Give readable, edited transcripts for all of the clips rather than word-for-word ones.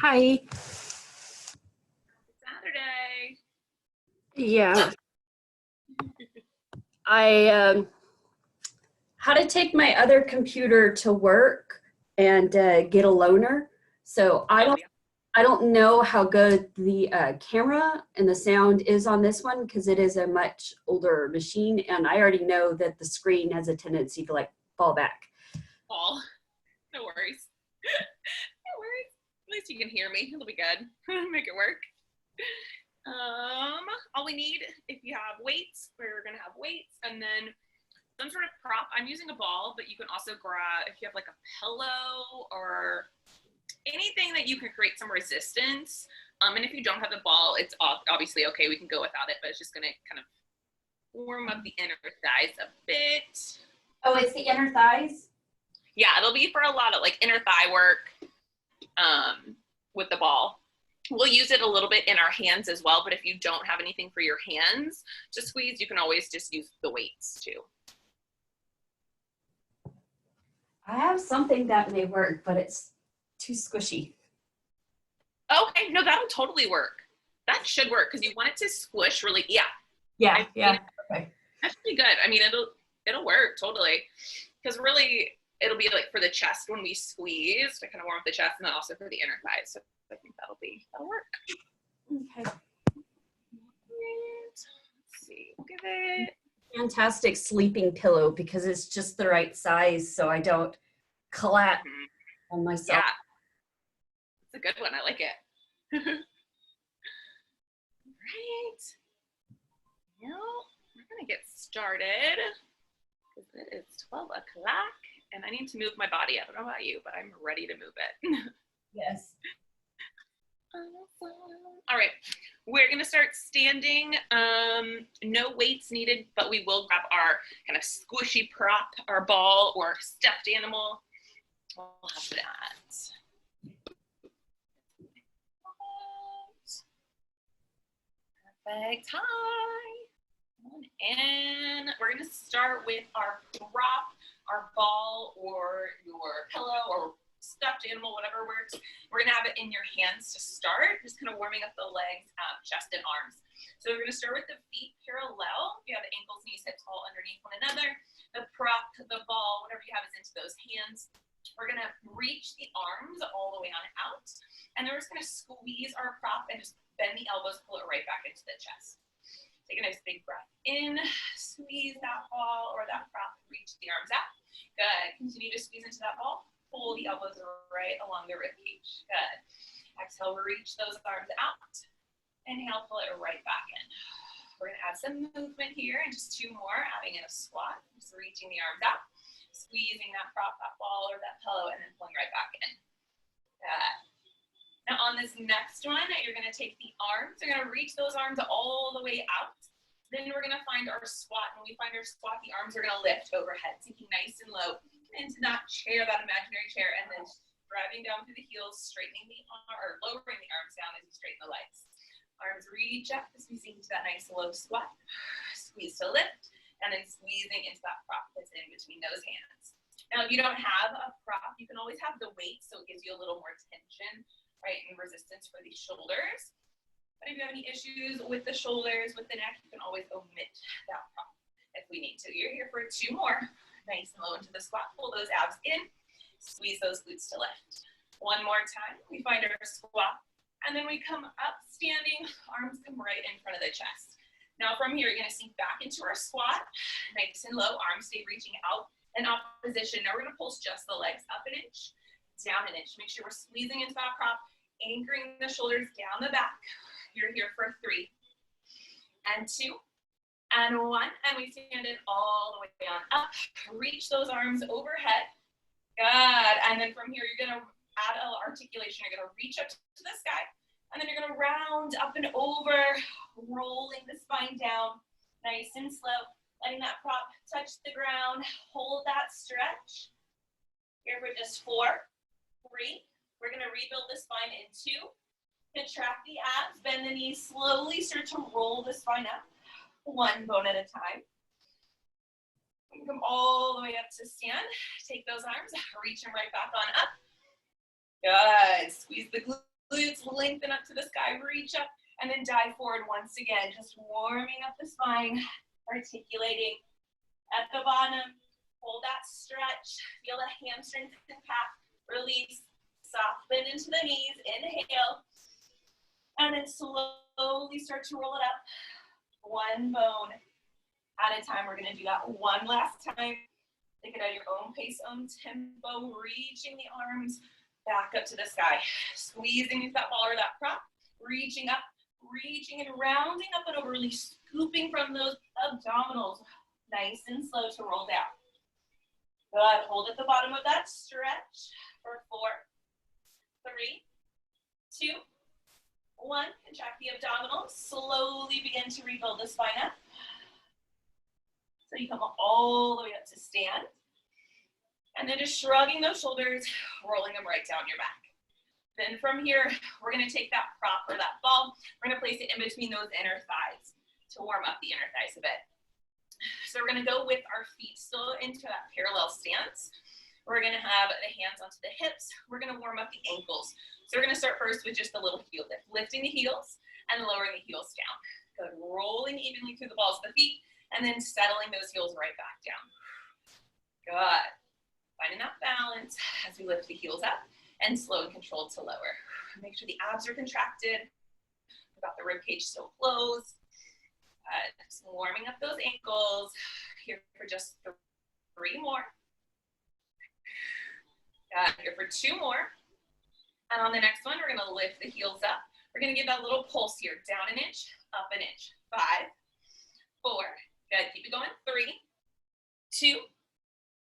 Hi. Saturday. Yeah. I had to take my other computer to work and get a loaner. So I don't know how good the camera and the sound is on this one because it is a much older machine, and I already know that the screen has a tendency to like fall back. Oh, no worries. No worries. At least you can hear me. It'll be good. Make it work. All we need, if you have weights, we're gonna have weights, and then some sort of prop. I'm using a ball, but you can also grab, if you have like a pillow or anything that you can create some resistance. And if you don't have the ball, it's obviously okay. We can go without it, but it's just gonna kind of warm up the inner thighs a bit. Oh, it's the inner thighs? Yeah, it'll be for a lot of like inner thigh work with the ball. We'll use it a little bit in our hands as well, but if you don't have anything for your hands to squeeze, you can always just use the weights too. I have something that may work, but it's too squishy. Okay, no, that'll totally work. That should work because you want it to squish really. Yeah. Yeah, yeah. Okay. That's pretty good. I mean, it'll work totally because really it'll be like for the chest when we squeeze to kind of warm up the chest, and then also for the inner thighs. So I think that'll work. Okay. Let's see. We'll give it Fantastic sleeping pillow because it's just the right size so I don't collapse on myself. Yeah, it's a good one. I like it. Right. Now we're gonna get started because it is 12 o'clock and I need to move my body. I don't know about you, but I'm ready to move it. Yes. All right, we're gonna start standing. No weights needed, but we will grab our kind of squishy prop, our ball or stuffed animal. We'll have that. Perfect. Hi. And we're gonna start with our prop, our ball or your pillow or stuffed animal, whatever works. We're gonna have it in your hands to start, just kind of warming up the legs, chest and arms. So we're gonna start with the feet parallel. You have the ankles, knees, hips all underneath one another. The prop, the ball, whatever you have is into those hands. We're gonna reach the arms all the way on out. And then we're just gonna squeeze our prop and just bend the elbows, pull it right back into the chest. Take a nice big breath in, squeeze that ball or that prop, reach the arms out. Good, continue to squeeze into that ball. Pull the elbows right along the rib cage. Good. Exhale, reach those arms out. Inhale, pull it right back in. We're gonna add some movement here and just two more, adding in a squat. Just reaching the arms out, squeezing that prop, that ball or that pillow, and then pulling right back in. Good. Now on this next one, you're gonna take the arms, you're gonna reach those arms all the way out. Then we're gonna find our squat. When we find our squat, the arms are gonna lift overhead, sinking nice and low into that chair, that imaginary chair, and then driving down through the heels, straightening the arm, or lowering the arms down as you straighten the legs. Arms reach up as we sink into that nice low squat. Squeeze to lift, and then squeezing into that prop that's in between those hands. Now, if you don't have a prop, you can always have the weight, so it gives you a little more tension, right, and resistance for the shoulders. But if you have any issues with the shoulders, with the neck, you can always omit that prop if we need to. You're here for two more. Nice and low into the squat. Pull those abs in. Squeeze those glutes to lift. One more time. We find our squat. And then we come up standing. Arms come right in front of the chest. Now from here, you're going to sink back into our squat. Nice and low. Arms stay reaching out in opposition. Now we're going to pulse just the legs up an inch, down an inch. Make sure we're squeezing into that prop, anchoring the shoulders down the back. You're here for 3 and 2 and 1, and we stand it all the way on up. Reach those arms overhead. Good. And then from here, you're gonna add a articulation. You're gonna reach up to the sky, and then you're gonna round up and over, rolling the spine down, nice and slow, letting that prop touch the ground. Hold that stretch. Here for just 4, 3. We're gonna rebuild the spine in 2. Contract the abs, bend the knees, slowly start to roll the spine up, one bone at a time. You can come all the way up to stand. Take those arms, reach them right back on up. Good. Squeeze the glutes. glutes lengthen up to the sky, reach up, and then dive forward once again, just warming up the spine, articulating at the bottom. Hold that stretch, feel the hamstrings and calf, release, soften into the knees, inhale, and then slowly start to roll it up, one bone at a time. We're gonna do that one last time. Take it at your own pace, own tempo, reaching the arms back up to the sky, squeezing into that ball or that prop, reaching up, reaching and rounding up and over, really scooping from those abdominals, nice and slow to roll down. Good, hold at the bottom of that stretch for 4, 3, 2, 1. Contract the abdominals, slowly begin to rebuild the spine up. So you come all the way up to stand. And then just shrugging those shoulders, rolling them right down your back. Then from here, we're gonna take that prop or that ball, we're gonna place it in between those inner thighs to warm up the inner thighs a bit. So we're gonna go with our feet still into that parallel stance. We're gonna have the hands onto the hips. We're gonna warm up the ankles. So we're gonna start first with just a little heel lift, lifting the heels and lowering the heels down. Good, rolling evenly through the balls of the feet and then settling those heels right back down. Good. Finding that balance as we lift the heels up and slow and controlled to lower. Make sure the abs are contracted. We've got the rib cage still closed. Just warming up those ankles. Here for just 3 more. Here for 2 more. And on the next one, we're gonna lift the heels up. We're gonna give that little pulse here. Down an inch, up an inch. 5, 4, good, keep it going. 3, 2,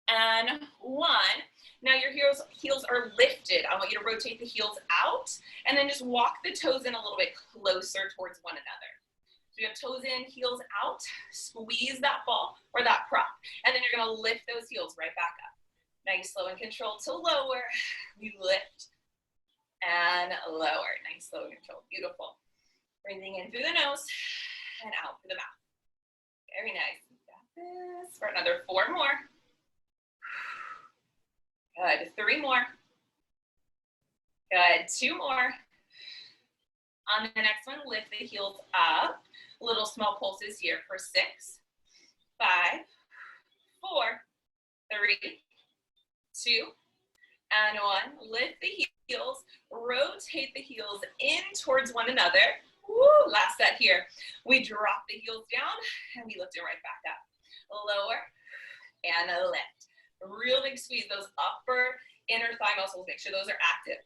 and 1. Now your heels are lifted. I want you to rotate the heels out and then just walk the toes in a little bit closer towards one another. So you have toes in, heels out, squeeze that ball or that prop, and then you're gonna lift those heels right back up. Nice, slow and controlled to lower. We lift and lower. Nice, slow and controlled, beautiful. Breathing in through the nose and out through the mouth. Very nice. We got this for another 4 more. Good, 3 more. Good, 2 more. On the next one, lift the heels up. Little small pulses here for 6, 5, 4, 3, 2, and 1. Lift the heels, rotate the heels in towards one another. Woo, last set here. We drop the heels down and we lift it right back up. Lower and a lift. Real big squeeze, those upper inner thigh muscles, make sure those are active.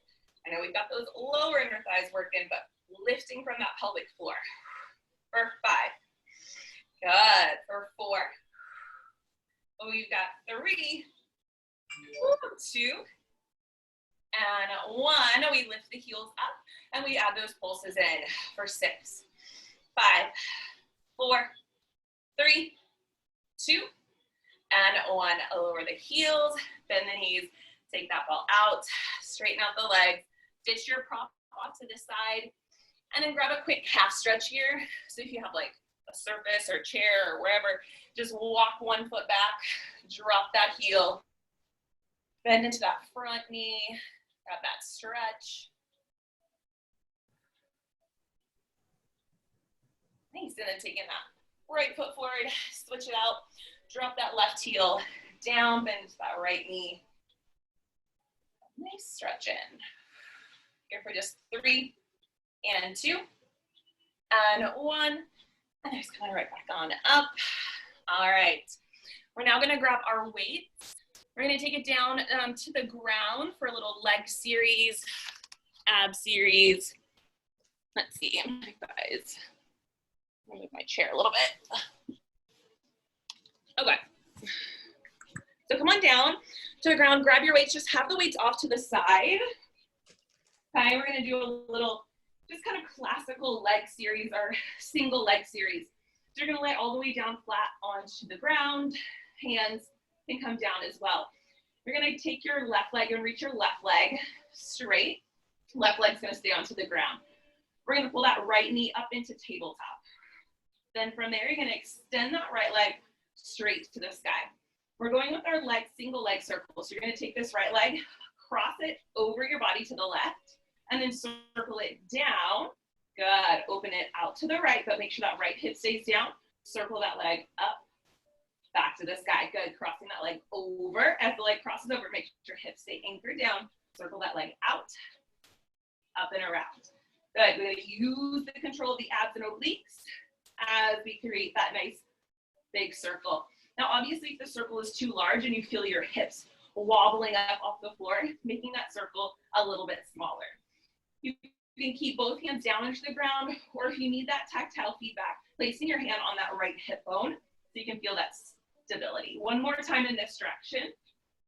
I know we've got those lower inner thighs working, but lifting from that pelvic floor. For 5, good, for 4, oh, you've got 3, 2, and 1. We lift the heels up and we add those pulses in for 6, 5, 4, 3, 2, and 1. Lower the heels, bend the knees, take that ball out, straighten out the legs, ditch your prop off to the side, and then grab a quick calf stretch here. So if you have like a surface or chair or wherever, just walk one foot back, drop that heel, bend into that front knee, grab that stretch. Nice, and then taking that right foot forward, switch it out, drop that left heel down, bend into that right knee. Nice stretch in. Here for just 3, and 2, and 1, and just coming right back on up. All right, we're now gonna grab our weights. We're gonna take it down to the ground for a little leg series, ab series. Let's see, guys. Let me move my chair a little bit. Okay, so come on down to the ground, grab your weights, just have the weights off to the side. Okay, we're gonna do a little just kind of classical leg series or single leg series. So you're gonna lay all the way down flat onto the ground. Hands can come down as well. You're gonna take your left leg and reach your left leg straight. Left leg's gonna stay onto the ground. We're gonna pull that right knee up into tabletop. Then from there, you're gonna extend that right leg straight to the sky. We're going with our single leg circle. So you're gonna take this right leg, cross it over your body to the left, and then circle it down. Good. Open it out to the right, but make sure that right hip stays down. Circle that leg up, back to the sky. Good. Crossing that leg over. As the leg crosses over, make sure hips stay anchored down. Circle that leg out, up and around. Good. We're going to use the control of the abs and obliques as we create that nice big circle. Now, obviously, if the circle is too large and you feel your hips wobbling up off the floor, making that circle a little bit smaller. You can keep both hands down into the ground, or if you need that tactile feedback, placing your hand on that right hip bone so you can feel that stability. One more time in this direction,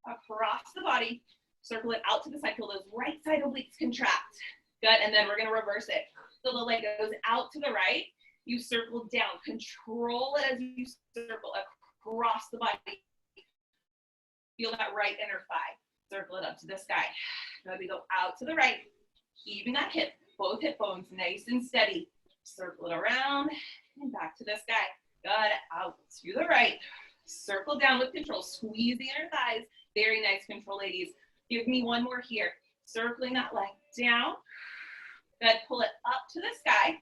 across the body, circle it out to the side, feel those right side obliques contract. Good, and then we're gonna reverse it. So the leg goes out to the right, you circle down, control it as you circle across the body. Feel that right inner thigh. Circle it up to the sky. Now we go out to the right, keeping that hip, both hip bones nice and steady. Circle it around and back to the sky. Good, out to the right. Circle down with control. Squeeze the inner thighs. Very nice control, ladies. Give me one more here. Circling that leg down. Good, pull it up to the sky.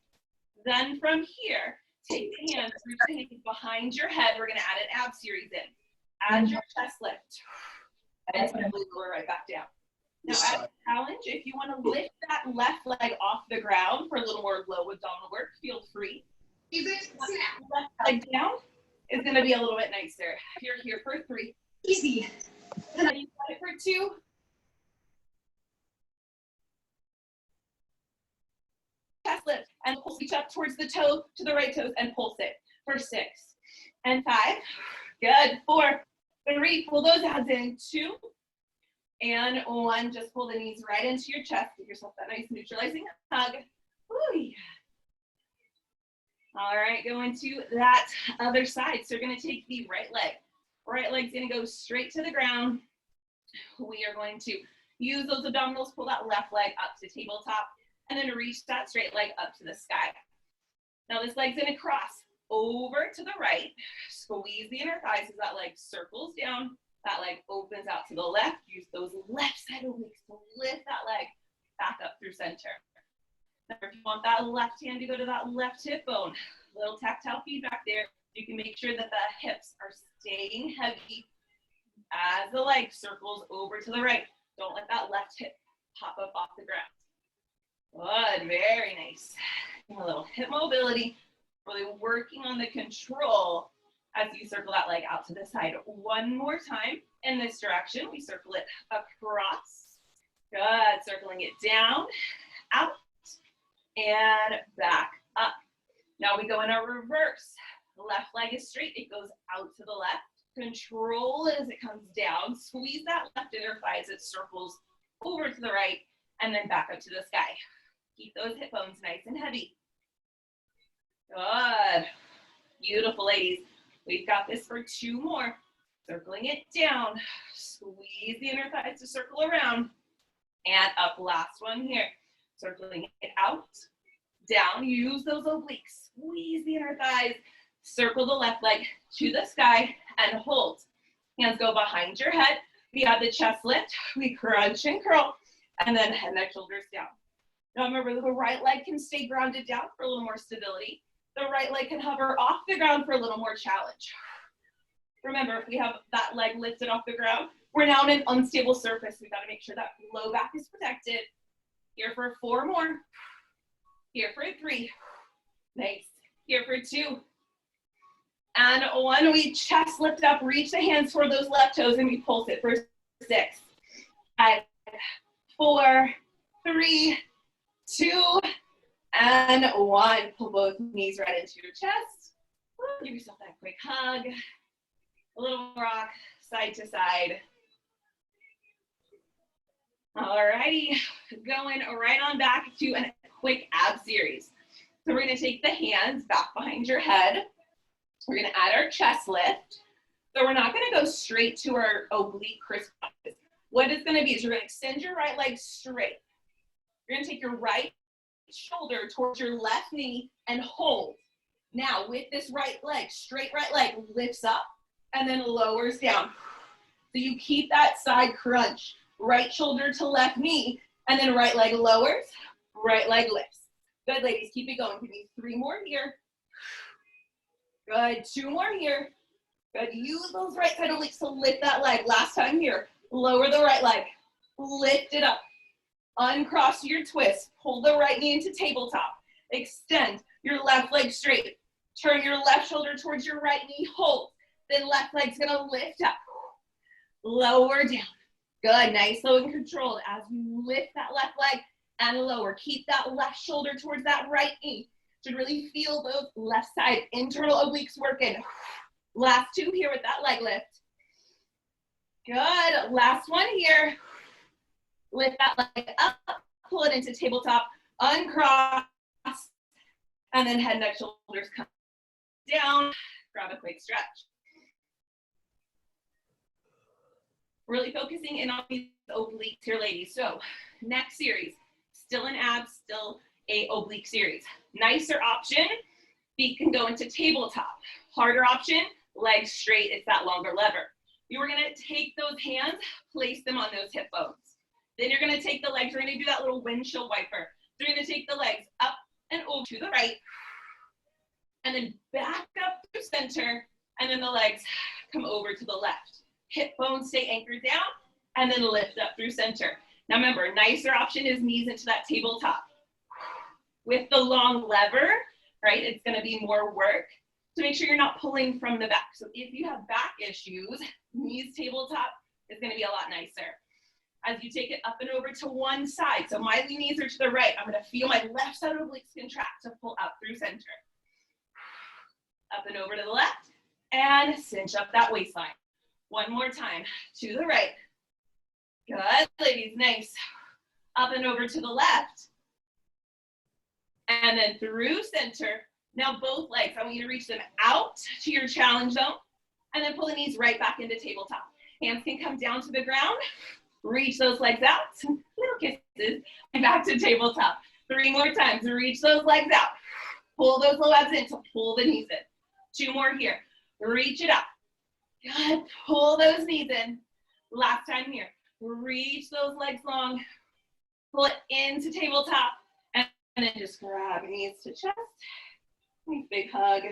Then from here, take the hands, reach the hands behind your head. We're gonna add an ab series in. Add your chest lift. And simply lower right back down. Now, as a challenge, if you want to lift that left leg off the ground for a little more low abdominal work, feel free. Left leg down is going to be a little bit nicer. If you're here for 3. Easy. And then you got it for 2. Chest lift and pulse, reach up towards the toe, to the right toes, and pulse it for 6 and 5. Good. 4, 3. Pull those abs in. 2. And 1, just pull the knees right into your chest. Give yourself that nice neutralizing hug. Woo. All right, going to that other side. So you're gonna take the right leg. Right leg's gonna go straight to the ground. We are going to use those abdominals, pull that left leg up to tabletop, and then reach that straight leg up to the sky. Now this leg's gonna cross over to the right. Squeeze the inner thighs as that leg circles down. That leg opens out to the left. Use those left side obliques to lift that leg back up through center. Now, if you want that left hand to go to that left hip bone, a little tactile feedback there. You can make sure that the hips are staying heavy as the leg circles over to the right. Don't let that left hip pop up off the ground. Good, very nice. A little hip mobility, really working on the control as you circle that leg out to the side. One more time in this direction. We circle it across. Good. Circling it down, out, and back up. Now we go in a reverse. The left leg is straight. It goes out to the left. Control it as it comes down. Squeeze that left inner thigh as it circles over to the right and then back up to the sky. Keep those hip bones nice and heavy. Good. Beautiful, ladies. We've got this for 2 more. Circling it down. Squeeze the inner thighs to circle around. And up, last one here. Circling it out, down. Use those obliques. Squeeze the inner thighs. Circle the left leg to the sky and hold. Hands go behind your head. We have the chest lift. We crunch and curl. And then head, neck, shoulders down. Now remember, the right leg can stay grounded down for a little more stability. The right leg can hover off the ground for a little more challenge. Remember, if we have that leg lifted off the ground, we're now on an unstable surface. We've got to make sure that low back is protected. Here for 4 more. Here for 3. Nice. Here for 2. And 1, we chest lift up, reach the hands toward those left toes, and we pulse it for 6. 5, 4, 3, 2, and 1. Pull both knees right into your chest. Give yourself that quick hug. A little rock, side to side. Alrighty, going right on back to a quick ab series. So we're gonna take the hands back behind your head. We're gonna add our chest lift. So we're not gonna go straight to our oblique crisscrosses. What it's gonna be is you're gonna extend your right leg straight. You're gonna take your right shoulder towards your left knee and hold. Now with this right leg, straight right leg lifts up and then lowers down. So you keep that side crunch, right shoulder to left knee, And then right leg lowers, right leg lifts. Good, ladies, keep it going. Give me 3 more here. Good, 2 more here. Good, use those right side obliques to lift that leg. Last time here, lower the right leg, lift it up. Uncross your twist, pull the right knee into tabletop. Extend your left leg straight. Turn your left shoulder towards your right knee, hold. Then left leg's gonna lift up. Lower down. Good, nice, slow and controlled as you lift that left leg and lower. Keep that left shoulder towards that right knee. Should really feel those left side internal obliques working. Last 2 here with that leg lift. Good, last one here. Lift that leg up, pull it into tabletop, uncross, and then head, neck, shoulders come down. Grab a quick stretch. Really focusing in on these obliques here, ladies. So next series, still an abs, still a oblique series. Nicer option, feet can go into tabletop. Harder option, legs straight, it's that longer lever. You are gonna take those hands, place them on those hip bones. Then you're gonna take the legs, we're gonna do that little windshield wiper. So you're gonna take the legs up and over to the right, and then back up to center, and then the legs come over to the left. Hip bones stay anchored down, and then lift up through center. Now remember, nicer option is knees into that tabletop. With the long lever, right, it's gonna be more work. So make sure you're not pulling from the back. So if you have back issues, knees tabletop is gonna be a lot nicer. As you take it up and over to one side, so my knees are to the right, I'm gonna feel my left side obliques contract to pull up through center. Up and over to the left, and cinch up that waistline. One more time, to the right. Good, ladies, nice. Up and over to the left, and then through center. Now both legs, I want you to reach them out to your challenge zone, and then pull the knees right back into tabletop. Hands can come down to the ground. Reach those legs out, little kisses, and back to tabletop. 3 more times, reach those legs out. Pull those low abs in to pull the knees in. 2 more here, reach it up. Good, pull those knees in. Last time here, reach those legs long, pull it into tabletop, and then just grab knees to chest. Nice big hug.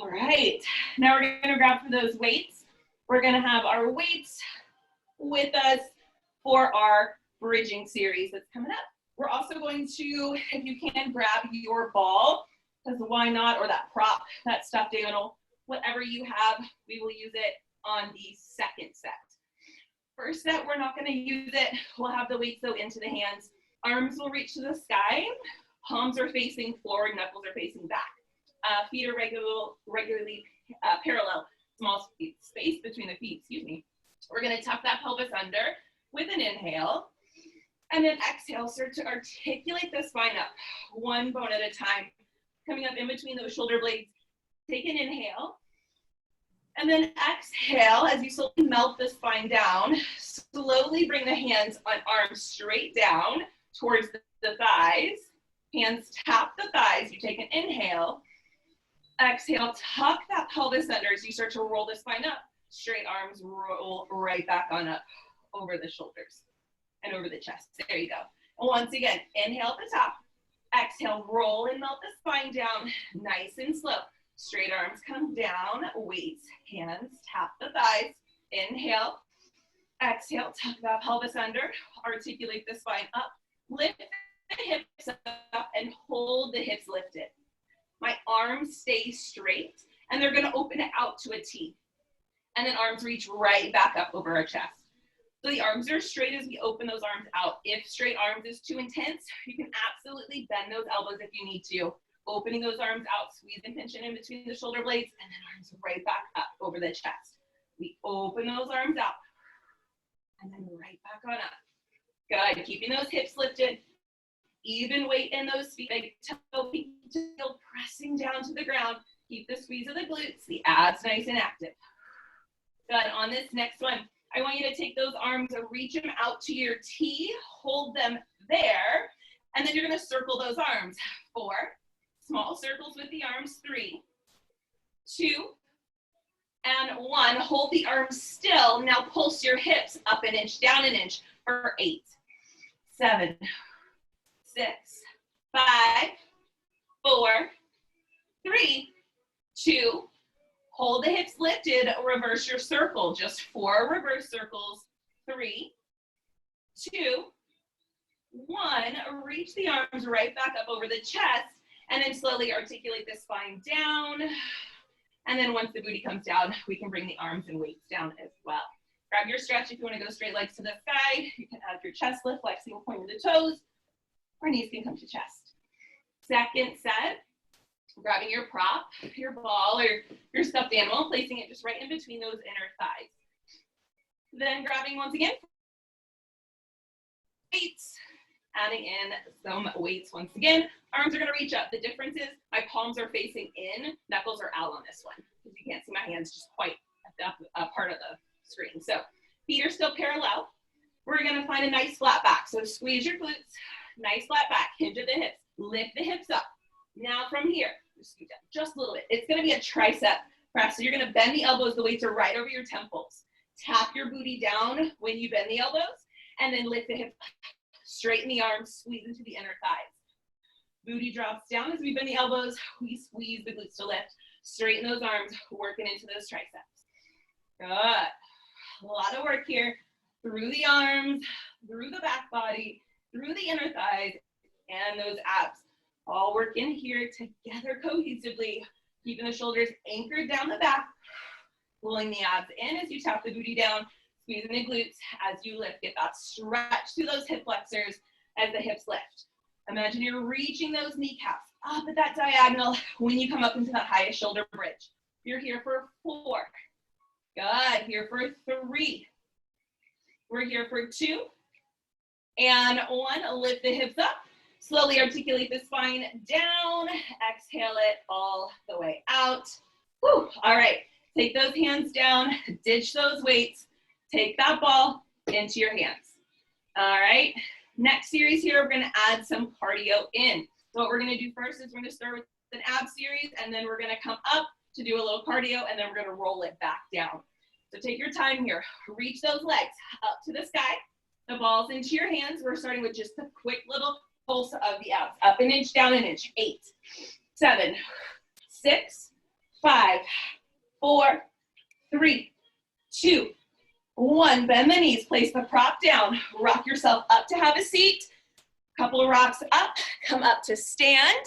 All right, now we're gonna grab for those weights. We're gonna have our weights with us for our bridging series that's coming up. We're also going to, if you can, grab your ball, because why not, or that prop, that stuffed animal, whatever you have, we will use it on the second set. First set, we're not going to use it. We'll have the weights go into the hands. Arms will reach to the sky. Palms are facing forward, knuckles are facing back. Feet are regularly parallel. Small space between the feet, excuse me. We're gonna tuck that pelvis under with an inhale, and then exhale, start to articulate the spine up, one bone at a time, coming up in between those shoulder blades. Take an inhale, and then exhale as you slowly melt the spine down. Slowly bring the hands on arms straight down towards the thighs. Hands tap the thighs. You take an inhale. Exhale, tuck that pelvis under as you start to roll the spine up. Straight arms roll right back on up over the shoulders and over the chest. There you go. And once again, inhale at the top. Exhale, roll and melt the spine down nice and slow. Straight arms come down, weights, hands, tap the thighs. Inhale. Exhale, tuck that pelvis under. Articulate the spine up. Lift the hips up and hold the hips lifted. My arms stay straight, and they're going to open it out to a T. And then arms reach right back up over our chest. So the arms are straight as we open those arms out. If straight arms is too intense, you can absolutely bend those elbows if you need to. Opening those arms out, squeeze and pinch in between the shoulder blades, and then arms right back up over the chest. We open those arms out, and then right back on up. Good, keeping those hips lifted. Even weight in those feet, big toe, heel pressing down to the ground. Keep the squeeze of the glutes, the abs nice and active. Good, on this next one, I want you to take those arms and reach them out to your T, hold them there, and then you're gonna circle those arms. 4, small circles with the arms, 3, 2, and 1. Hold the arms still. Now pulse your hips up an inch, down an inch. for 8, 7, 6, 5, 4, 3, 2, hold the hips lifted, reverse your circle, just 4 reverse circles, 3, 2, 1, reach the arms right back up over the chest, and then slowly articulate the spine down, and then once the booty comes down, we can bring the arms and weights down as well. Grab your stretch if you want to go straight legs to the side. You can have your chest lift, flexing, pointing the toes, or knees can come to chest. Second set, grabbing your prop, your ball, or your stuffed animal, placing it just right in between those inner thighs. Then grabbing once again, weights, adding in some weights once again. Arms are gonna reach up. The difference is my palms are facing in, knuckles are out on this one, because you can't see my hands just quite at the part of the screen. So feet are still parallel. We're gonna find a nice flat back. So squeeze your glutes, nice flat back, hinge at the hips, lift the hips up. Now from here, just a little bit. It's gonna be a tricep press. So you're gonna bend the elbows, the weights are right over your temples. Tap your booty down when you bend the elbows, and then lift the hips, straighten the arms, squeeze into the inner thighs. Booty drops down as we bend the elbows, we squeeze the glutes to lift, straighten those arms, working into those triceps. Good. A lot of work here. Through the arms, through the back body, through the inner thighs, and those abs. All working here together cohesively, keeping the shoulders anchored down the back, pulling the abs in as you tap the booty down, squeezing the glutes as you lift. Get that stretch through those hip flexors as the hips lift. Imagine you're reaching those kneecaps up at that diagonal when you come up into that highest shoulder bridge. You're here for 4. Good. Here for 3. We're here for 2. And 1. Lift the hips up. Slowly articulate the spine down. Exhale it all the way out. Whew. All right. Take those hands down. Ditch those weights. Take that ball into your hands. All right. Next series here, we're going to add some cardio in. So what we're going to do first is we're going to start with an ab series, and then we're going to come up to do a little cardio, and then we're going to roll it back down. So take your time here. Reach those legs up to the sky. The ball's into your hands. We're starting with just a quick little pulse of the abs. Up an inch, down an inch. 8, 7, 6, 5, 4, 3, 2, 1. Bend the knees, place the prop down, rock yourself up to have a seat. Couple of rocks up, come up to stand.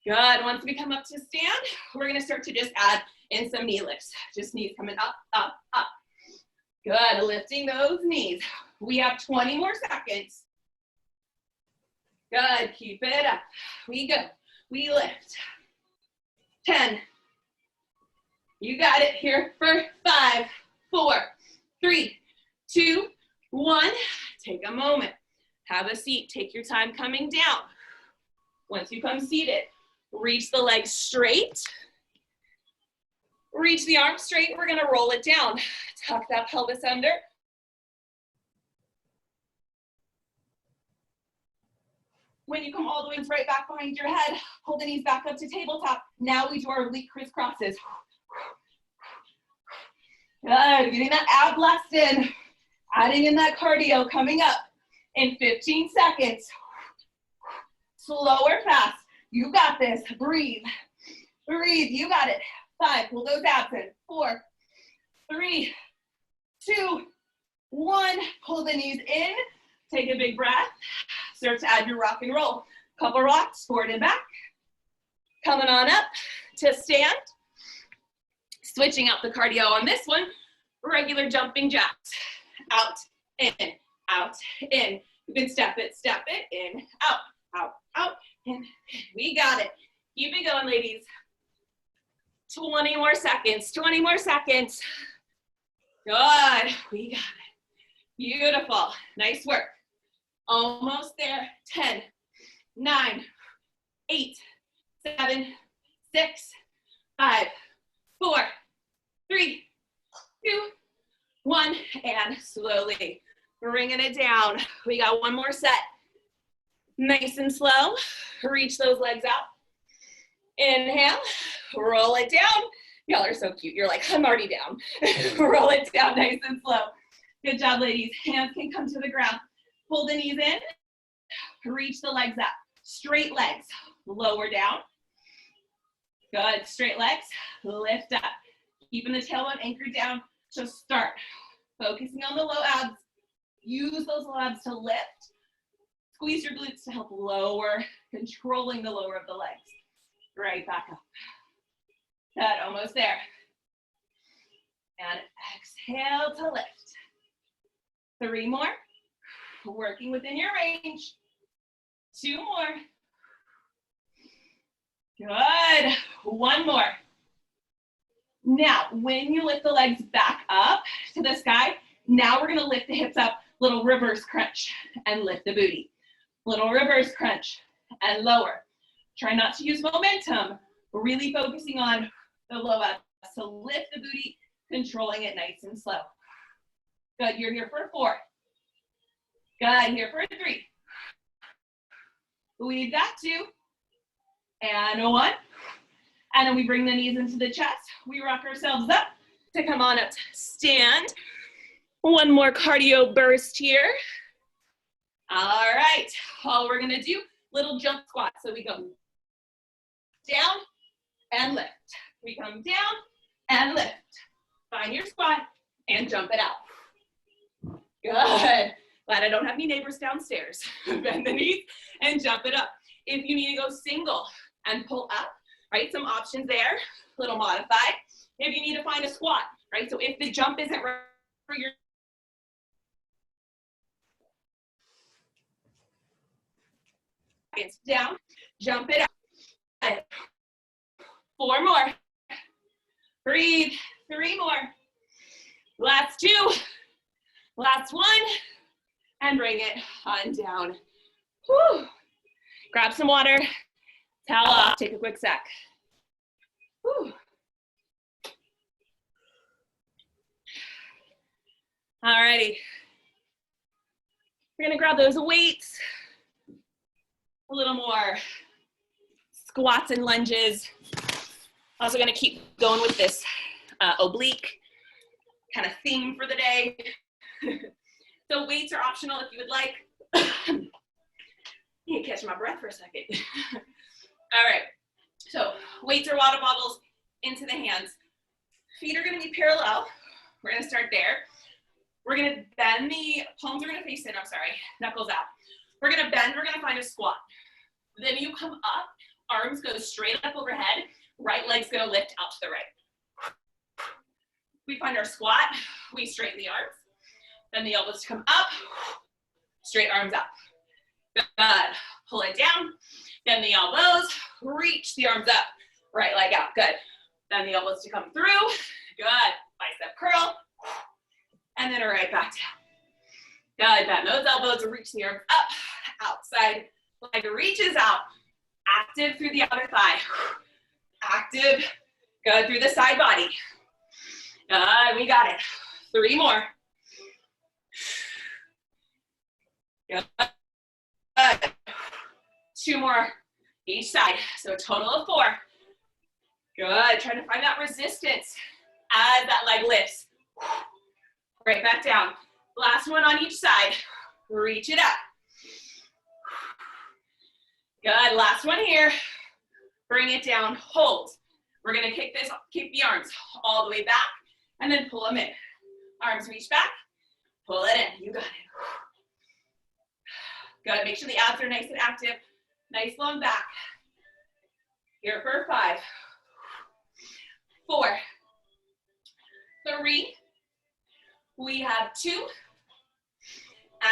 Good, once we come up to stand, we're gonna start to just add in some knee lifts. Just knees coming up, up, up. Good, lifting those knees. We have 20 more seconds. Good, keep it up. We go, we lift. 10. You got it here for 5, 4, 3, 2, 1. Take a moment. Have a seat. Take your time coming down. Once you come seated, reach the legs straight. Reach the arms straight. We're going to roll it down. Tuck that pelvis under. When you come all the way right back behind your head, pull the knees back up to tabletop. Now we do our oblique crisscrosses. Good, getting that ab blast in, adding in that cardio coming up in 15 seconds. Slow or fast, you got this, breathe, breathe, you got it. 5, pull those abs in. 4, 3, 2, 1, pull the knees in, take a big breath, start to add your rock and roll. Couple rocks, forward and back. Coming on up to stand. Switching out the cardio on this one, regular jumping jacks. Out, in, You can step it, in, out, out, out, in. We got it. Keep it going, ladies. 20 more seconds, 20 more seconds. Good, we got it. Beautiful, nice work. Almost there. 10, 9, 8, 7, 6, 5, 4, 3, 2, 1, and slowly bringing it down. We got one more set. Nice and slow. Reach those legs out. Inhale, roll it down. Y'all are so cute. You're like, I'm already down. Roll it down nice and slow. Good job, ladies. Hands can come to the ground. Pull the knees in, reach the legs up. Straight legs, lower down. Good, straight legs, lift up. Keeping the tailbone anchored down to start. Focusing on the low abs. Use those low abs to lift. Squeeze your glutes to help lower, controlling the lower of the legs. Right back up. Good, almost there. And exhale to lift. 3 more. Working within your range. 2 more. Good. 1 more. Now, when you lift the legs back up to the sky, now we're going to lift the hips up, little reverse crunch, and lift the booty. Little reverse crunch and lower. Try not to use momentum. We're really focusing on the low abs to lift the booty, controlling it nice and slow. Good, you're here for 4. Good, here for 3. We've got 2. And 1. And then we bring the knees into the chest. We rock ourselves up to come on up to stand. 1 more cardio burst here. All right, all we're gonna do, little jump squat. So we go down and lift. We come down and lift. Find your squat and jump it out. Good. Glad I don't have any neighbors downstairs. Bend the knees and jump it up. If you need to go single and pull up, right, some options there, little modified. If you need to find a squat, right, so if the jump isn't right for your down, jump it up. 4 more. Breathe. 3 more. Last 2. Last 1. And bring it on down. Whew. Grab some water. Towel off. Take a quick sec. Whew. Alrighty. We're gonna grab those weights. A little more squats and lunges. Also gonna keep going with this oblique kind of theme for the day. So weights are optional if you would like. You can catch my breath for a second. All right, so weights or water bottles into the hands. Feet are gonna be parallel. We're gonna start there. We're gonna bend the, palms are gonna face in, I'm sorry, knuckles out. We're gonna bend, we're gonna find a squat. Then you come up, arms go straight up overhead, right leg's gonna lift out to the right. We find our squat, we straighten the arms, then the elbows come up, straight arms up. Good, pull it down, then the elbows, reach the arms up, right leg out, good. Then the elbows to come through, good, bicep curl, and then right back down. Good, bend those elbows, reach the arms up, outside leg reaches out, active through the other thigh, active, good through the side body. Good, we got it. 3 more. Good. 2 more each side, so a total of 4. Good, trying to find that resistance as that leg lifts. Right back down. Last one on each side. Reach it up. Good, last one here. Bring it down, hold. We're gonna kick the arms all the way back and then pull them in. Arms reach back, pull it in, you got it. Good, make sure the abs are nice and active, nice long back. Here for 5, 4, 3, we have 2,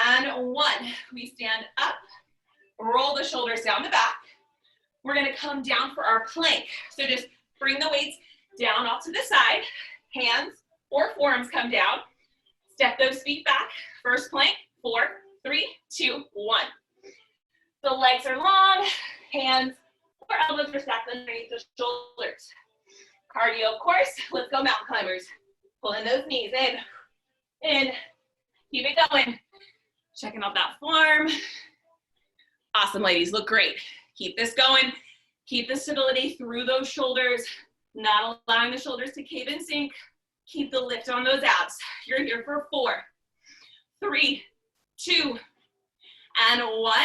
and 1. We stand up, roll the shoulders down the back. We're gonna come down for our plank. So just bring the weights down off to the side, hands or forearms come down. Step those feet back, first plank, 4, 3, 2, 1. The legs are long, hands or elbows are stacked underneath the shoulders. Cardio, of course, let's go mountain climbers. Pulling those knees in, keep it going. Checking out that form. Awesome, ladies, look great. Keep this going. Keep the stability through those shoulders, not allowing the shoulders to cave and sink. Keep the lift on those abs. You're here for 4, 3, 2, and 1.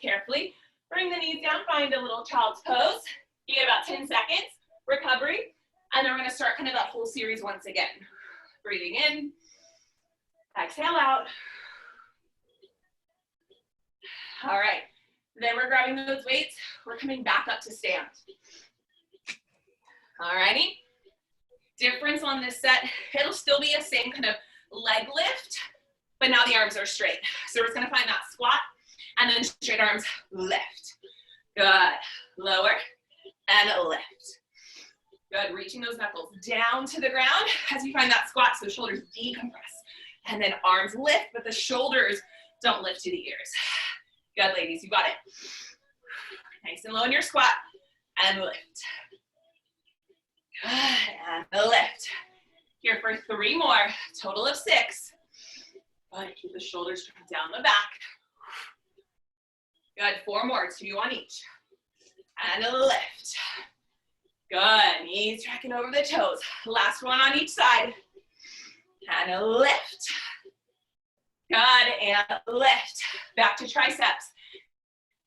Carefully bring the knees down, find a little child's pose. You get about 10 seconds, recovery, and then we're gonna start kind of that whole series once again. Breathing in, exhale out. All right, then we're grabbing those weights, we're coming back up to stand. All righty, difference on this set, it'll still be a same kind of leg lift, but now the arms are straight. So we're just gonna find that squat, and then straight arms, lift. Good, lower, and lift. Good, reaching those knuckles down to the ground as you find that squat, so shoulders decompress. And then arms lift, but the shoulders don't lift to the ears. Good, ladies, you got it. Nice and low in your squat, and lift. Good, and lift. Here for 3 more, total of 6. Good, keep the shoulders down the back. Good, 4 more, 2 on each. And a lift. Good, knees tracking over the toes. Last one on each side. And a lift. Good, and lift. Back to triceps.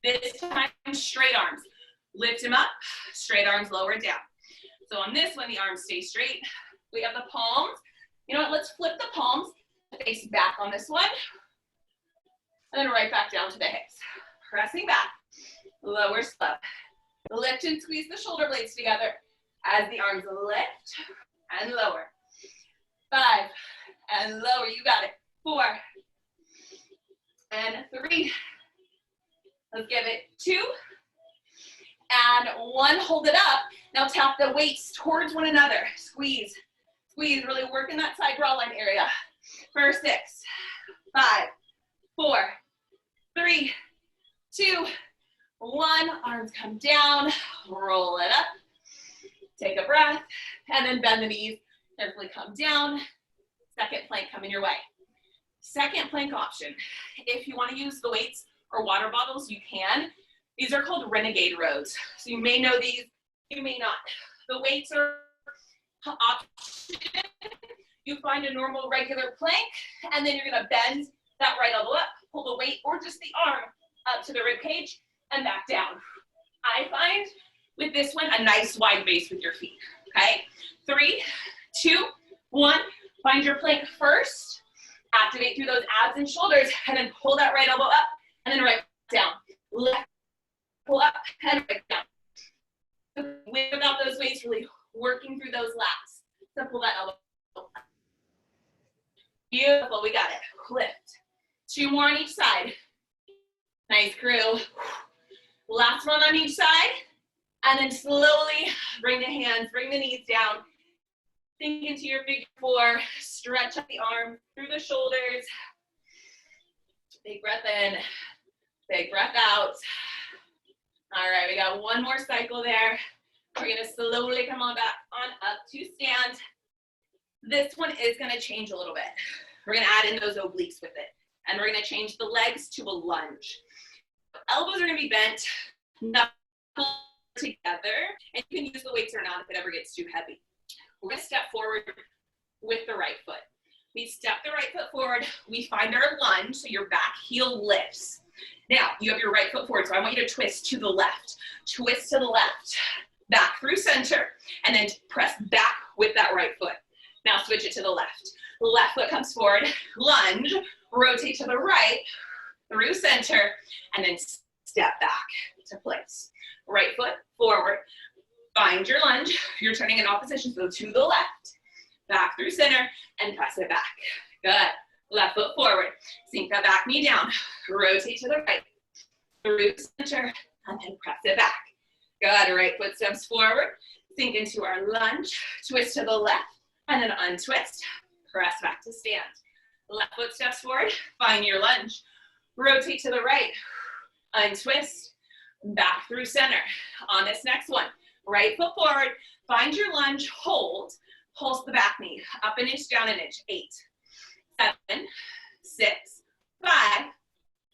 This time, straight arms. Lift them up, straight arms lower down. So on this one, the arms stay straight. We have the palms. You know what, let's flip the palms, face back on this one. And then right back down to the hips. Pressing back, lower slow. Lift and squeeze the shoulder blades together as the arms lift and lower. 5, and lower, you got it. 4, and 3. Let's give it 2, and 1. Hold it up. Now tap the weights towards one another. Squeeze, squeeze, really working that side draw line area. For 6, 5, 4, 3, 2, 1. Arms come down, roll it up. Take a breath, and then bend the knees. Carefully come down. Second plank coming your way. Second plank option. If you want to use the weights or water bottles, you can. These are called Renegade Rows. So you may know these, you may not. The weights are option. You find a normal regular plank, and then you're gonna bend that right elbow up, pull the weight or just the arm up to the rib cage and back down. I find with this one a nice wide base with your feet, okay? 3, 2, 1. Find your plank first. Activate through those abs and shoulders, and then pull that right elbow up, and then right down. Left, pull up, and right down. Without those weights, really working through those lats. So pull that elbow up. Beautiful, we got it. Lift. 2 more on each side. Nice crew. Last one on each side. And then slowly bring the hands, bring the knees down. Sink into your big 4. Stretch up the arm through the shoulders. Big breath in. Big breath out. All right, we got 1 more cycle there. We're gonna slowly come on back on up to stand. This one is gonna change a little bit. We're gonna add in those obliques with it. And we're gonna change the legs to a lunge. Elbows are gonna be bent, knuckles together, and you can use the weights or not if it ever gets too heavy. We're gonna step forward with the right foot. We step the right foot forward, we find our lunge, so your back heel lifts. Now, you have your right foot forward, so I want you to twist to the left. Twist to the left, back through center, and then press back with that right foot. Now switch it to the left. Left foot comes forward, lunge, rotate to the right, through center, and then step back to place. Right foot forward, find your lunge. You're turning in opposition, so to the left, back through center, and press it back. Good. Left foot forward, sink that back knee down, rotate to the right, through center, and then press it back. Good. Right foot steps forward, sink into our lunge, twist to the left, and then untwist, press back to stand. Left foot steps forward, find your lunge, rotate to the right, untwist, back through center. On this next one, right foot forward, find your lunge, hold, pulse the back knee, up an inch, down an inch. 8, 7, 6, 5,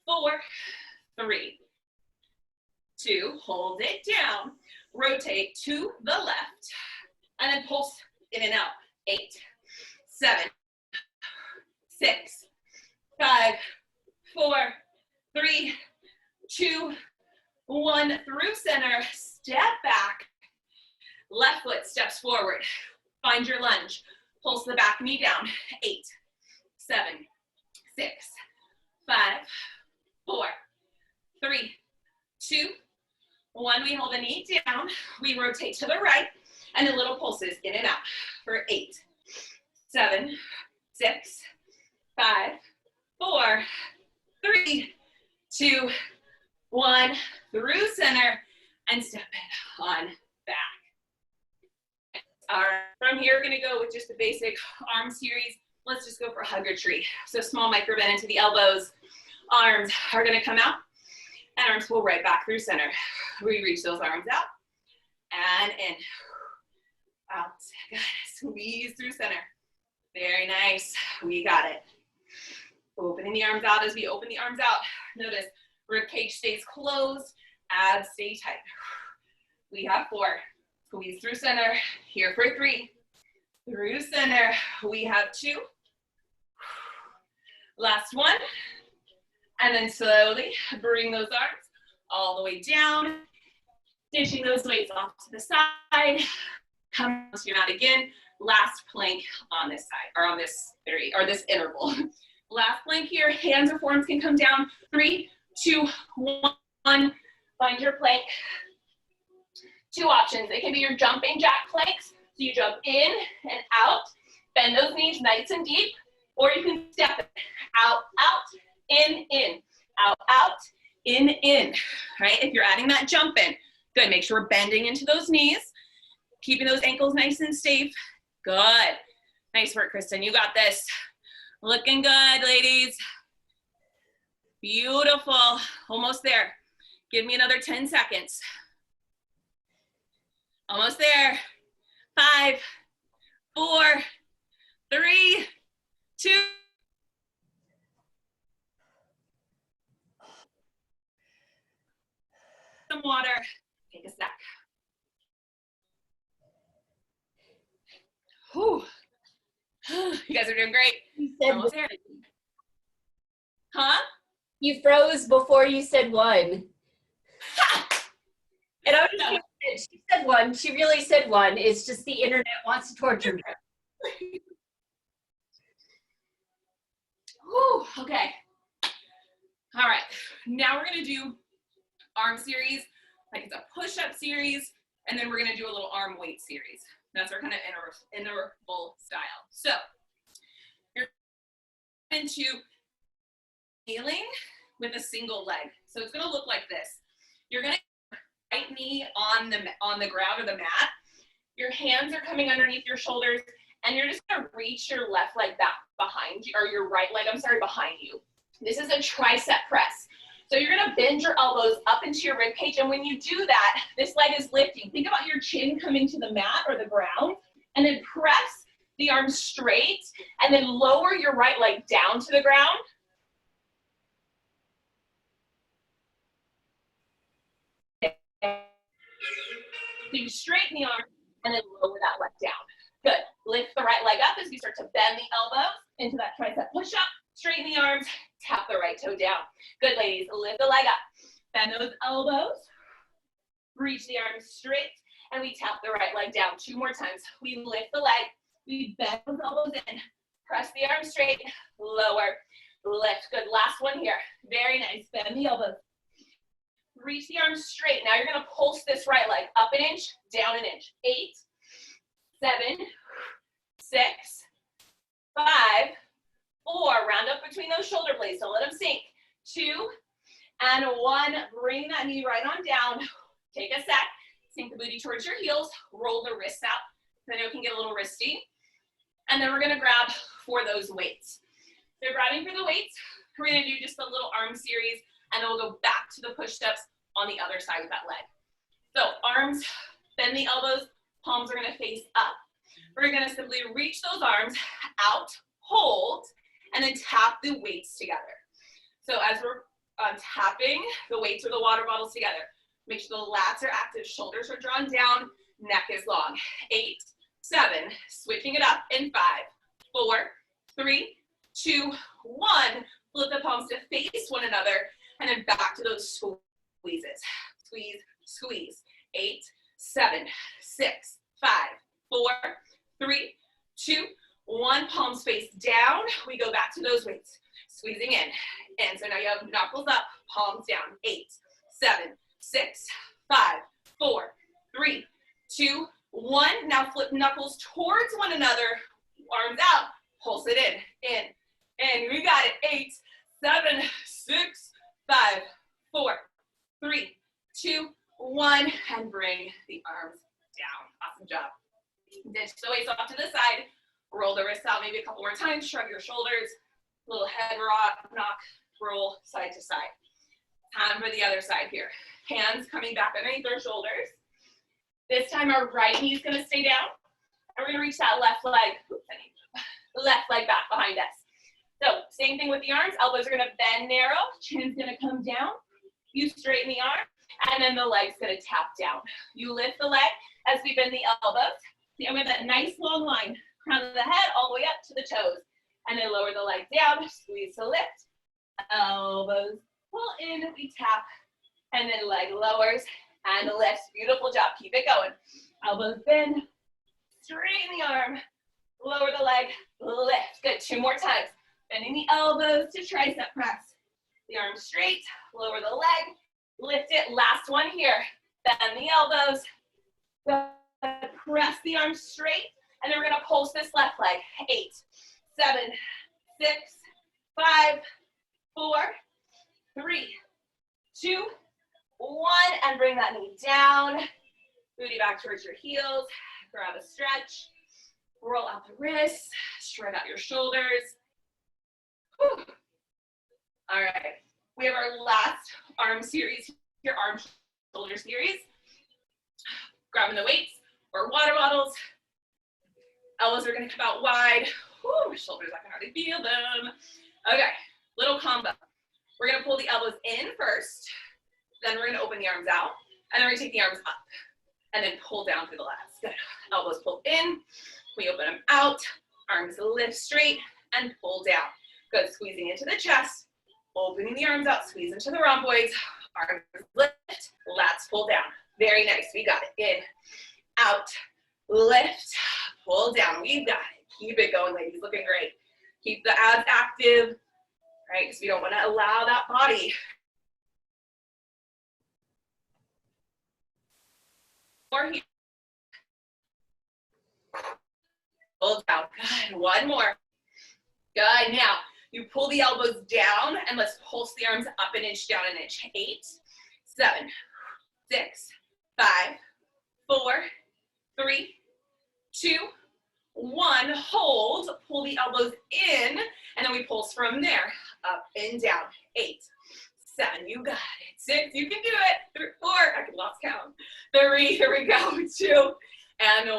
4, 3, 2, hold it down, rotate to the left, and then pulse in and out. 8, 7, 6, 5, 4, 3, 2, 1. Through center, step back. Left foot steps forward. Find your lunge. Pulse the back knee down. 8, 7, 6, 5, 4, 3, 2, 1. We hold the knee down. We rotate to the right. And then little pulses in and out for 8, 7, 6, 5, 4, 3, 2, 1. Through center and step it on back. All right, from here, we're gonna go with just the basic arm series. Let's just go for hugger tree. So small micro bend into the elbows. Arms are gonna come out and arms pull right back through center. We reach those arms out and in. Out, good. Squeeze through center. Very nice, we got it. Opening the arms out as we open the arms out. Notice rib cage stays closed, abs stay tight. We have 4. Squeeze through center, here for 3. Through center, we have 2. Last 1. And then slowly bring those arms all the way down, dishing those weights off to the side. Come to your mat again. Last plank on this side, or on this this interval. Last plank here, hands or forearms can come down. 3, 2, 1. Find your plank. 2 options. It can be your jumping jack planks. So you jump in and out, bend those knees nice and deep, or you can step it out, out, in, out, out, in. Right? If you're adding that jump in, good. Make sure we're bending into those knees, keeping those ankles nice and safe. Good. Nice work, Kristen. You got this. Looking good, ladies. Beautiful. Almost there. Give me another 10 seconds. Almost there. 5, 4, 3, 2. Some water. Take a sec. Whew. You guys are doing great. You said Almost there. Huh? you froze before you said 1. And I was just gonna say, she said 1. She really said 1. It's just the internet wants to torture me. Whew, okay. All right. Now we're gonna do arm series, like it's a push-up series, and then we're gonna do a little arm weight series. That's our kind of interval style. So you're into kneeling with a single leg. So it's gonna look like this. You're gonna right knee on the ground or the mat. Your hands are coming underneath your shoulders, and you're just gonna reach your left leg back behind you, or your right leg, behind you. This is a tricep press. So you're gonna bend your elbows up into your rib cage, and when you do that, this leg is lifting. Think about your chin coming to the mat or the ground, and then press the arms straight, and then lower your right leg down to the ground. So you straighten the arm and then lower that leg down. Good. Lift the right leg up as you start to bend the elbows into that tricep push-up. Straighten the arms, tap the right toe down. Good, ladies. Lift the leg up. Bend those elbows. Reach the arms straight, and we tap the right leg down. 2 more times. We lift the leg. We bend those elbows in. Press the arms straight. Lower. Lift. Good. Last one here. Very nice. Bend the elbows. Reach the arms straight. Now you're going to pulse this right leg up an inch, down an inch. 8, 7, 6, 5, 4. Round up between those shoulder blades. So let them sink. 2 and 1. Bring that knee right on down. Take a sec. Sink the booty towards your heels. Roll the wrists out. I know it can get a little wristy. And then we're going to grab for those weights. So grabbing for the weights, we're going to do just a little arm series, and then we'll go back to the push-ups on the other side of that leg. So arms, bend the elbows, palms are gonna face up. We're gonna simply reach those arms out, hold, and then tap the weights together. So as we're tapping the weights or the water bottles together, make sure the lats are active, shoulders are drawn down, neck is long. 8, 7, switching it up in 5, 4, 3, 2, 1. Flip the palms to face one another, and then back to those squeezes. Squeeze, squeeze. 8, 7, 6, 5, 4, 3, 2, 1. Palms face down. We go back to those weights. Squeezing in. And so now you have knuckles up, palms down. 8, 7, 6, 5, 4, 3, 2, 1. Now flip knuckles towards one another. Arms out. Pulse it in. And we got it. 8, 7, 6, 5, 4, 3, 2, 1. And bring the arms down. Awesome job. Ditch the weights off to the side. Roll the wrists out maybe a couple more times. Shrug your shoulders. Little head rock, knock, roll side to side. Time for the other side here. Hands coming back underneath our shoulders. This time our right knee is going to stay down. And we're going to reach that left leg. Left leg back behind us. So same thing with the arms. Elbows are going to bend narrow. Chin's going to come down. You straighten the arm. And then the leg's going to tap down. You lift the leg as we bend the elbows. See, I'm going to have that nice long line. Crown of the head all the way up to the toes. And then lower the leg down. Squeeze to lift. Elbows pull in. We tap. And then leg lowers and lifts. Beautiful job. Keep it going. Elbows bend. Straighten the arm. Lower the leg. Lift. Good. 2 more times. Bending the elbows to tricep press. The arm straight. Lower the leg. Lift it. Last one here. Bend the elbows. Press the arm straight. And then we're going to pulse this left leg. 8, 7, 6, 5, 4, 3, 2, 1. And bring that knee down. Booty back towards your heels. Grab a stretch. Roll out the wrists. Spread out your shoulders. Whew. All right. We have our last arm series here, arm shoulder series. Grabbing the weights or water bottles. Elbows are going to come out wide. Whew, my shoulders, I can already feel them. Okay, little combo. We're going to pull the elbows in first. Then we're going to open the arms out. And then we're going to take the arms up. And then pull down through the lats. Good. Elbows pull in. We open them out. Arms lift straight and pull down. Good. Squeezing into the chest. Opening the arms out. Squeeze into the rhomboids. Arms lift. Lats pull down. Very nice. We got it. In. Out. Lift. Pull down. We've got it. Keep it going, ladies. Looking great. Keep the abs active, right? Because we don't want to allow that body. More here. Pull down. Good. One more. Good. Now, you pull the elbows down, and let's pulse the arms up an inch, down an inch. 8, 7, 6, 5, 4, 3, 2, 1. Hold. Pull the elbows in, and then we pulse from there. Up and down. 8, 7. You got it. 6. You can do it. 4. I lost count. 3. Here we go. 2 and 1.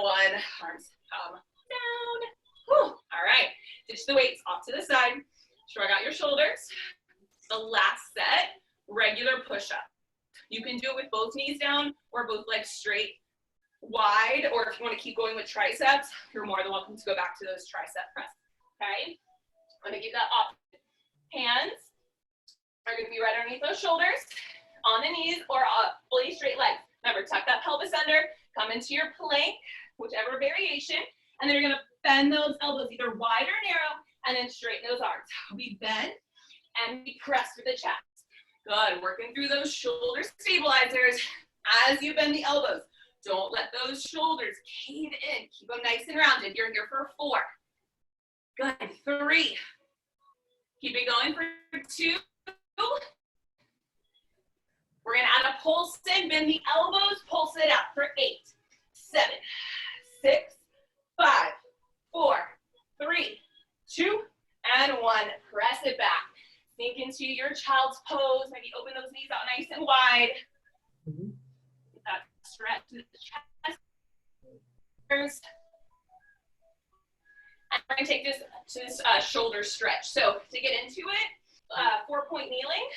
Arms come down. Whew. All right. Ditch the weights off to the side. Shrug out your shoulders. The last set, regular push-up. You can do it with both knees down or both legs straight, wide, or if you want to keep going with triceps, you're more than welcome to go back to those tricep presses. Okay? I'm going to give that off. Hands are going to be right underneath those shoulders, on the knees, or fully straight legs. Remember, tuck that pelvis under, come into your plank, whichever variation, and then you're going to bend those elbows either wide or narrow, and then straighten those arms. We bend and we press with the chest. Good. Working through those shoulder stabilizers as you bend the elbows. Don't let those shoulders cave in. Keep them nice and rounded. You're here for 4. Good. 3. Keep it going for 2. We're going to add a pulse in. Bend the elbows. Pulse it out for 8, 7, 6, 5, 4, 3, 2, and 1. Press it back. Sink into your child's pose. Maybe open those knees out nice and wide. That stretch to the chest. And we're going to take this to this shoulder stretch. So to get into it, 4-point kneeling,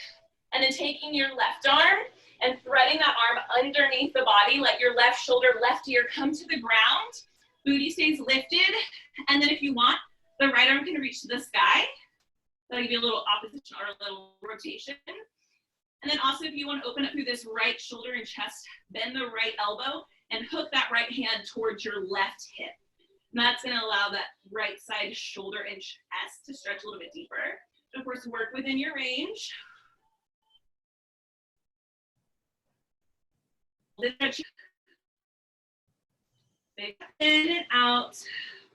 and then taking your left arm and threading that arm underneath the body. Let your left shoulder, left ear come to the ground. Booty stays lifted. And then if you want, the right arm can reach to the sky. That'll give you a little opposition or a little rotation. And then also if you want to open up through this right shoulder and chest, bend the right elbow and hook that right hand towards your left hip. And that's going to allow that right side shoulder and chest to stretch a little bit deeper. So of course, work within your range. Big in and out.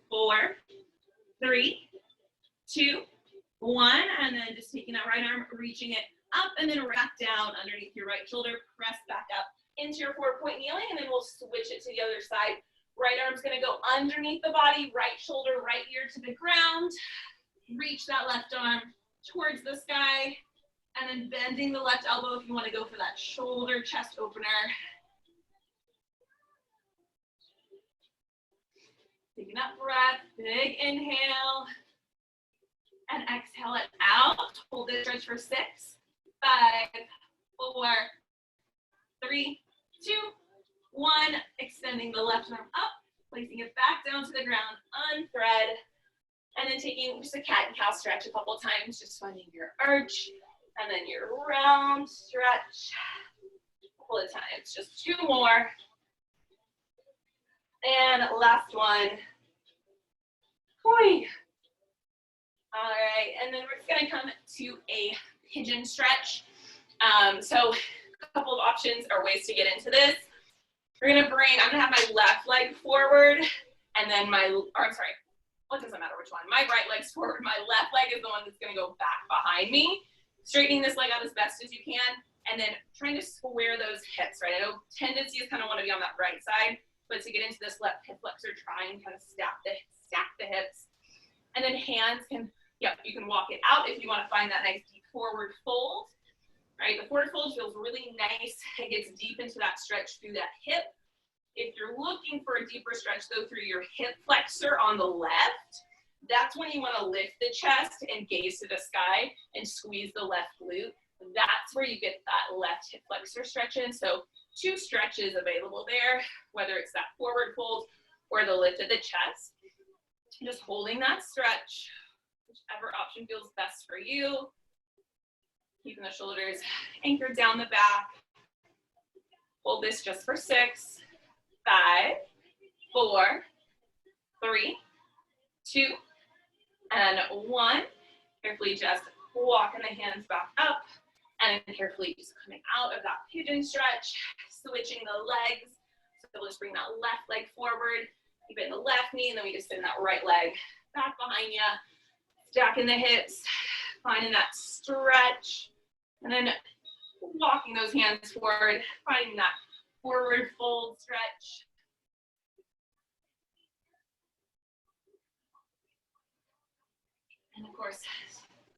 4, 3, 2, 1. And then just taking that right arm, reaching it up and then wrap down underneath your right shoulder. Press back up into your 4-point kneeling, and then we'll switch it to the other side. Right arm's going to go underneath the body, right shoulder, right ear to the ground. Reach that left arm towards the sky, and then bending the left elbow if you want to go for that shoulder chest opener. Taking that breath, big inhale, and exhale it out. Hold this stretch for 6, 5, 4, 3, 2, 1. Extending the left arm up, placing it back down to the ground, unthread, and then taking just a cat and cow stretch a couple times, just finding your arch, and then your round stretch. A couple of times, just 2 more. And last one. All right, and then we're just gonna come to a pigeon stretch. So a couple of options or ways to get into this. I'm gonna have my left leg forward, and then it doesn't matter which one. My right leg's forward, my left leg is the one that's gonna go back behind me. Straightening this leg out as best as you can, and then trying to square those hips, right? I know tendency is kind of want to be on that right side, but to get into this left hip flexor, try and kind of stack the hips. And then hands you can walk it out if you want to find that nice deep forward fold, right? The forward fold feels really nice. It gets deep into that stretch through that hip. If you're looking for a deeper stretch though through your hip flexor on the left, that's when you want to lift the chest and gaze to the sky and squeeze the left glute. That's where you get that left hip flexor stretch in. So 2 stretches available there, whether it's that forward fold or the lift of the chest. Just holding that stretch, whichever option feels best for you. Keeping the shoulders anchored down the back. Hold this just for 6, 5, 4, 3, 2, and 1. Carefully just walking the hands back up, and then carefully just coming out of that pigeon stretch, switching the legs. So we'll just bring that left leg forward, keep it in the left knee, and then we just send that right leg back behind you, stacking the hips, finding that stretch, and then walking those hands forward, finding that forward fold stretch. And of course,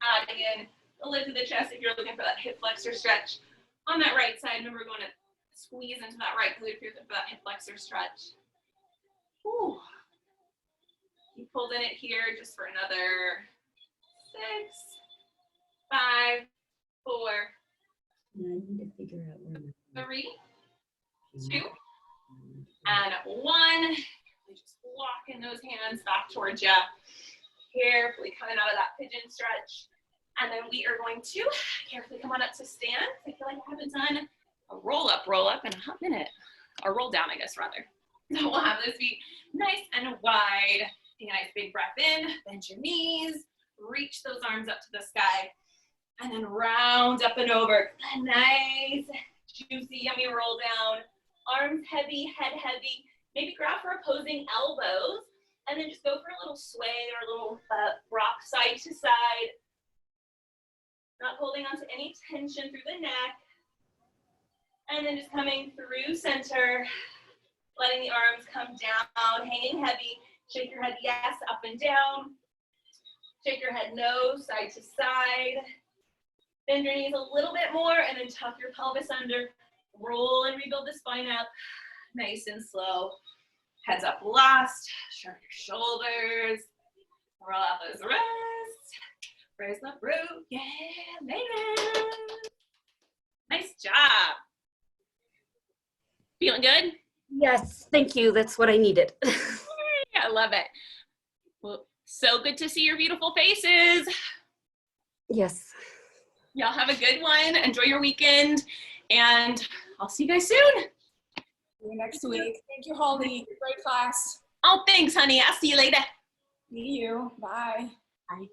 adding in the lift of the chest if you're looking for that hip flexor stretch. On that right side, remember we're going to squeeze into that right glute for that hip flexor stretch. Whew. You pulled in it here just for another 6, 5, 4, I need to figure out where 3, 2, and 1. Just walking those hands back towards you. Carefully coming out of that pigeon stretch. And then we are going to carefully come on up to stand. I feel like I haven't done a roll up in a hot minute. Or roll down, I guess, rather. So we'll have those feet nice and wide. Take a nice big breath in, bend your knees, reach those arms up to the sky, and then round up and over. A nice, juicy, yummy roll down. Arms heavy, head heavy. Maybe grab for opposing elbows, and then just go for a little sway or a little rock side to side. Not holding on to any tension through the neck. And then just coming through center, letting the arms come down, hanging heavy. Shake your head yes, up and down. Shake your head no, side to side. Bend your knees a little bit more and then tuck your pelvis under. Roll and rebuild the spine up, nice and slow. Heads up last, sharpen your shoulders. Roll out those wrists. Raise the root, yeah, baby. Nice job. Feeling good? Yes, thank you. That's what I needed. I love it. Well, so good to see your beautiful faces. Yes. Y'all have a good one. Enjoy your weekend, and I'll see you guys soon. See you next week. Thank you, Holly. Great class. Oh, thanks, honey. I'll see you later. See you. Bye. Bye.